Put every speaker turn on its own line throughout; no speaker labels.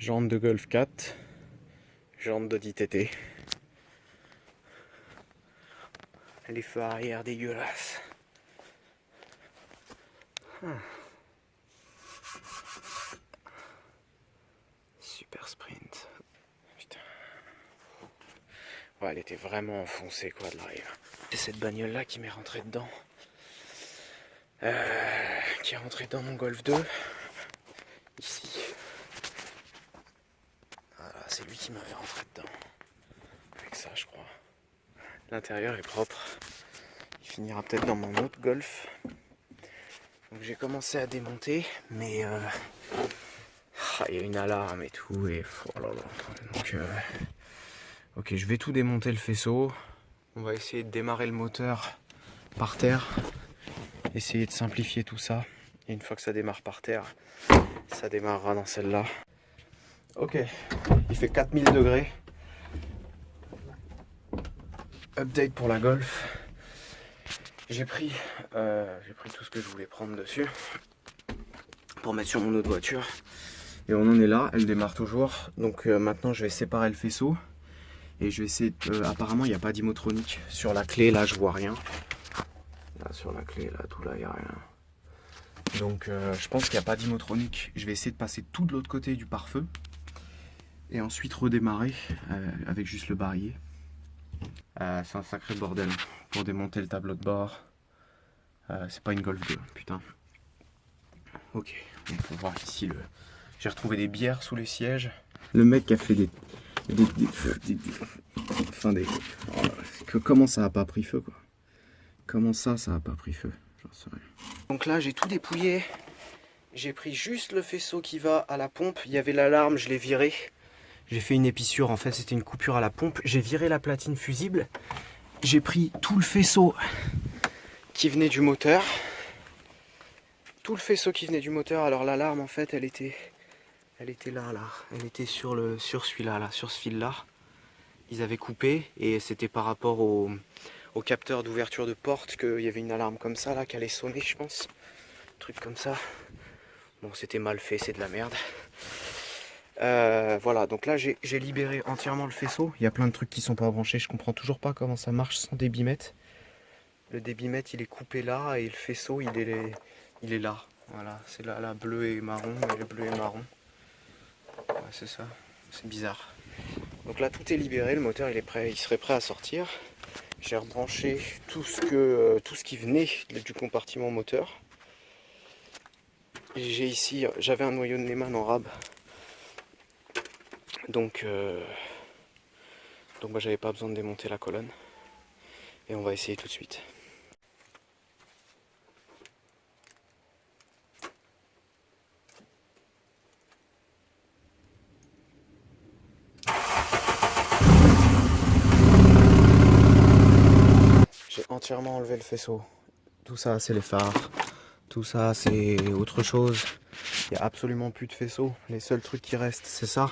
Jantes de Golf 4, jantes d'Audi TT. Les feux arrière dégueulasses. Super sprint. Putain. Ouais, elle était vraiment enfoncée quoi de l'arrière. C'est cette bagnole là qui m'est rentrée dedans. Qui est rentrée dans mon Golf 2. Ici. Voilà, c'est lui qui m'avait rentré dedans. Avec ça je crois. L'intérieur est propre. Il finira peut-être dans mon autre Golf. Donc j'ai commencé à démonter, mais il y a une alarme et tout, et oh là là. Donc ok, je vais tout démonter le faisceau. On va essayer de démarrer le moteur par terre, essayer de simplifier tout ça. Et une fois que ça démarre par terre, ça démarrera dans celle-là. Ok, il fait 4000 degrés. Update pour la Golf. J'ai pris tout ce que je voulais prendre dessus pour mettre sur mon autre voiture. Et on en est là, elle démarre toujours. Donc maintenant je vais séparer le faisceau. Et je vais essayer apparemment il n'y a pas d'imotronique. Sur la clé là je vois rien. Là sur la clé là, tout là il n'y a rien. Donc je pense qu'il n'y a pas d'imotronique. Je vais essayer de passer tout de l'autre côté du pare-feu. Et ensuite redémarrer avec juste le barillet. C'est un sacré bordel pour démonter le tableau de bord. C'est pas une Golf 2, putain. Ok, on peut voir ici le... J'ai retrouvé des bières sous les sièges. Le mec qui a fait comment ça a pas pris feu quoi? Comment ça a pas pris feu? J'en sais rien. Donc là j'ai tout dépouillé. J'ai pris juste le faisceau qui va à la pompe. Il y avait l'alarme, je l'ai viré. J'ai fait une épissure, en fait c'était une coupure à la pompe. J'ai viré la platine fusible. J'ai pris tout le faisceau qui venait du moteur. Tout le faisceau qui venait du moteur. Alors l'alarme en fait elle était là. Elle était sur celui-là, là, sur ce fil-là. Ils avaient coupé et c'était par rapport au capteur d'ouverture de porte qu'il y avait une alarme comme ça là qui allait sonner je pense. Un truc comme ça. Bon c'était mal fait, c'est de la merde. Voilà, donc là j'ai libéré entièrement le faisceau. Il y a plein de trucs qui sont pas branchés. Je comprends toujours pas comment ça marche sans débitmètre. Le débitmètre il est coupé là et le faisceau il est là. Voilà, c'est là bleu et marron et le bleu et marron. Ouais, c'est ça, c'est bizarre. Donc là tout est libéré, le moteur il est prêt, il serait prêt à sortir. J'ai rebranché tout ce qui venait du compartiment moteur. J'ai ici, j'avais un noyau de Neumann en rab. Donc bah, j'avais pas besoin de démonter la colonne. Et on va essayer tout de suite. J'ai entièrement enlevé le faisceau. Tout ça c'est les phares. Tout ça c'est autre chose. Il n'y a absolument plus de faisceau. Les seuls trucs qui restent c'est ça.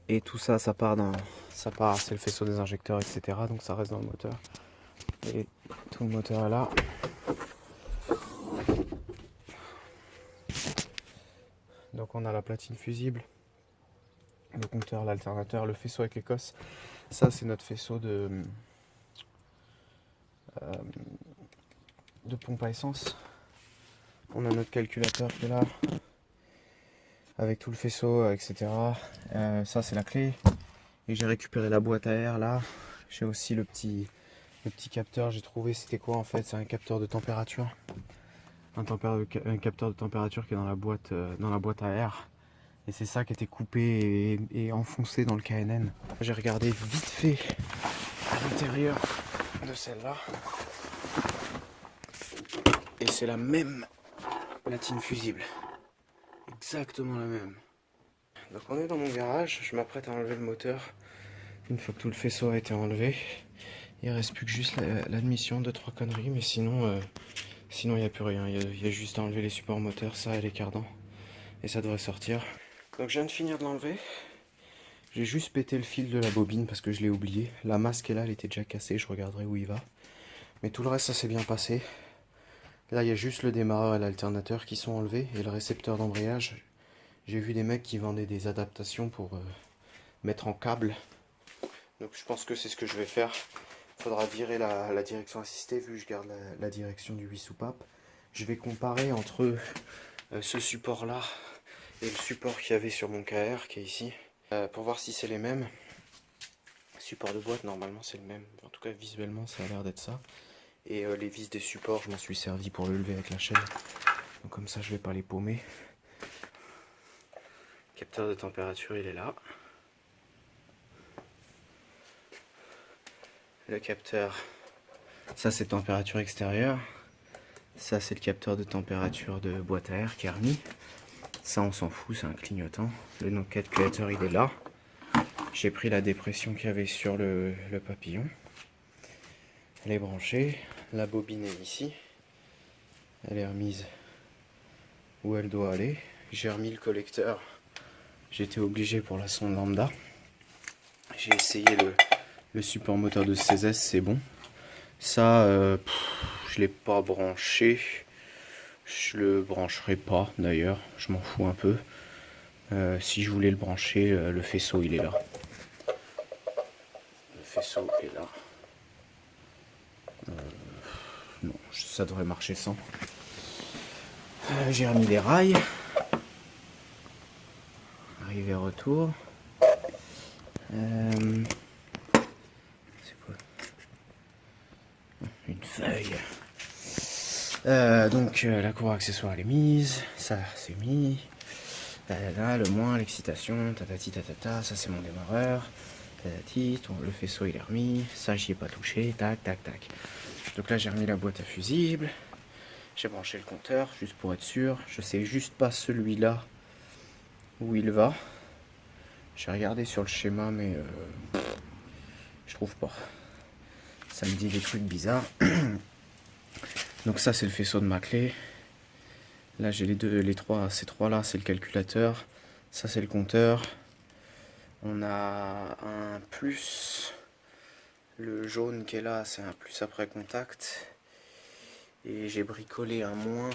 Et tout ça, c'est le faisceau des injecteurs, etc. Donc ça reste dans le moteur. Et tout le moteur est là. Donc on a la platine fusible, le compteur, l'alternateur, le faisceau avec l'Écosse. Ça c'est notre faisceau de pompe à essence. On a notre calculateur qui est là, avec tout le faisceau, etc. Ça c'est la clé. Et j'ai récupéré la boîte à air là. J'ai aussi le petit capteur, j'ai trouvé c'était quoi en fait, c'est un capteur de température. Un capteur de température qui est dans la boîte à air. Et c'est ça qui était coupé et enfoncé dans le KNN. J'ai regardé vite fait à l'intérieur de celle-là. Et c'est la même platine fusible. Exactement la même. Donc on est dans mon garage, je m'apprête à enlever le moteur. Une fois que tout le faisceau a été enlevé, il reste plus que juste l'admission de 3 conneries, mais sinon il n'y a plus rien. Il y a juste à enlever les supports moteurs, ça et les cardans. Et ça devrait sortir. Donc je viens de finir de l'enlever. J'ai juste pété le fil de la bobine parce que je l'ai oublié. La masque est là, elle était déjà cassée, je regarderai où il va. Mais tout le reste ça s'est bien passé. Là il y a juste le démarreur et l'alternateur qui sont enlevés. Et le récepteur d'embrayage, J'ai vu des mecs qui vendaient des adaptations pour mettre en câble. Donc je pense que c'est ce que je vais faire. Faudra virer la direction assistée vu que je garde la direction du 8 soupapes. Je vais comparer entre ce support là et le support qu'il y avait sur mon KR qui est ici. Pour voir si c'est les mêmes. Support de boîte normalement c'est le même. En tout cas visuellement ça a l'air d'être ça. Et les vis des supports je m'en suis servi pour le lever avec la chaîne. Donc comme ça je vais pas les paumer. Capteur de température il est là. Le capteur, ça c'est température extérieure. Ça c'est le capteur de température de boîte à air qui est remis. Ça on s'en fout, c'est un clignotant. Le calculateur il est là. J'ai pris la dépression qu'il y avait sur le papillon. Elle est branchée. La bobine est ici. Elle est remise où elle doit aller. J'ai remis le collecteur. J'étais obligé pour la sonde lambda. J'ai essayé le support moteur de 16S, c'est bon. Ça, je l'ai pas branché. Je le brancherai pas d'ailleurs. Je m'en fous un peu. Si je voulais le brancher, le faisceau il est là. Le faisceau est là. Non, ça devrait marcher sans. J'ai remis les rails. Arrivée-retour. C'est quoi? Une feuille. Donc la cour accessoire elle est mise. Ça c'est mis. Là, le moins, l'excitation, tatati tatata, ça c'est mon démarreur. Tatati, le faisceau il est remis. Ça j'y ai pas touché. Tac tac tac. Donc là j'ai remis la boîte à fusibles. J'ai branché le compteur juste pour être sûr. Je sais juste pas celui-là où il va. J'ai regardé sur le schéma mais je trouve pas. Ça me dit des trucs bizarres. Donc ça c'est le faisceau de ma clé. Là j'ai les trois, ces trois là c'est le calculateur. Ça c'est le compteur. On a un plus. Le jaune qui est là c'est un plus après contact. Et j'ai bricolé un moins.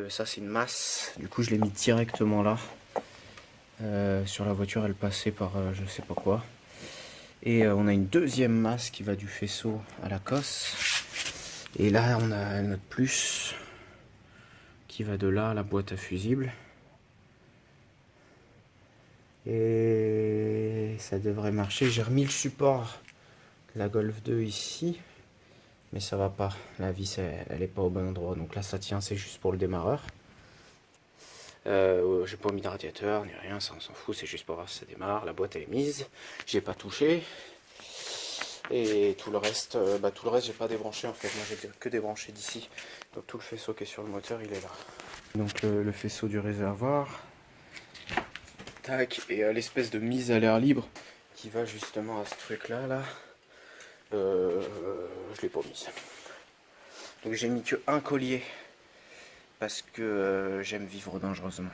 Ça c'est une masse. Du coup je l'ai mis directement là. Sur la voiture elle passait par je sais pas quoi. Et on a une deuxième masse qui va du faisceau à la cosse. Et là on a notre plus qui va de là à la boîte à fusibles. Et ça devrait marcher. J'ai remis le support de la Golf 2 ici. Mais ça va pas. La vis elle est pas au bon endroit. Donc là ça tient, c'est juste pour le démarreur. J'ai pas mis de radiateur ni rien, ça on s'en fout, c'est juste pour voir si ça démarre. La boîte elle est mise. J'ai pas touché. Et tout le reste, j'ai pas débranché en fait. Moi j'ai que débranché d'ici. Donc tout le faisceau qui est sur le moteur il est là. Donc le faisceau du réservoir. Tac, et l'espèce de mise à l'air libre qui va justement à ce truc là. Je l'ai pas mise. Donc j'ai mis que un collier parce que j'aime vivre dangereusement.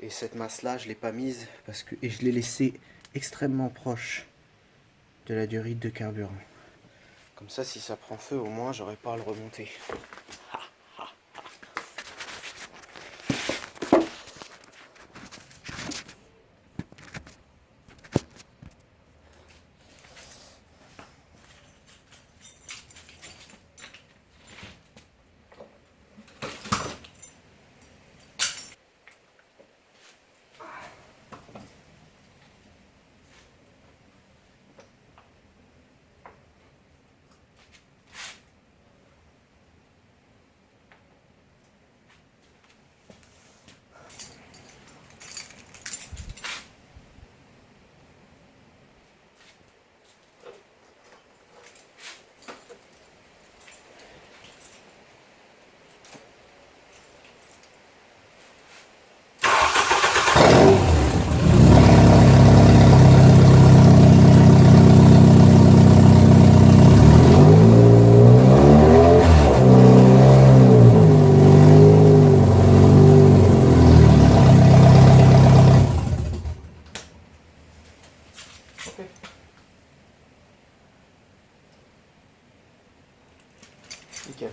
Et cette masse là je l'ai pas mise parce que je l'ai laissée extrêmement proche de la durite de carburant. Comme ça si ça prend feu au moins j'aurai pas à le remonter. Nickel.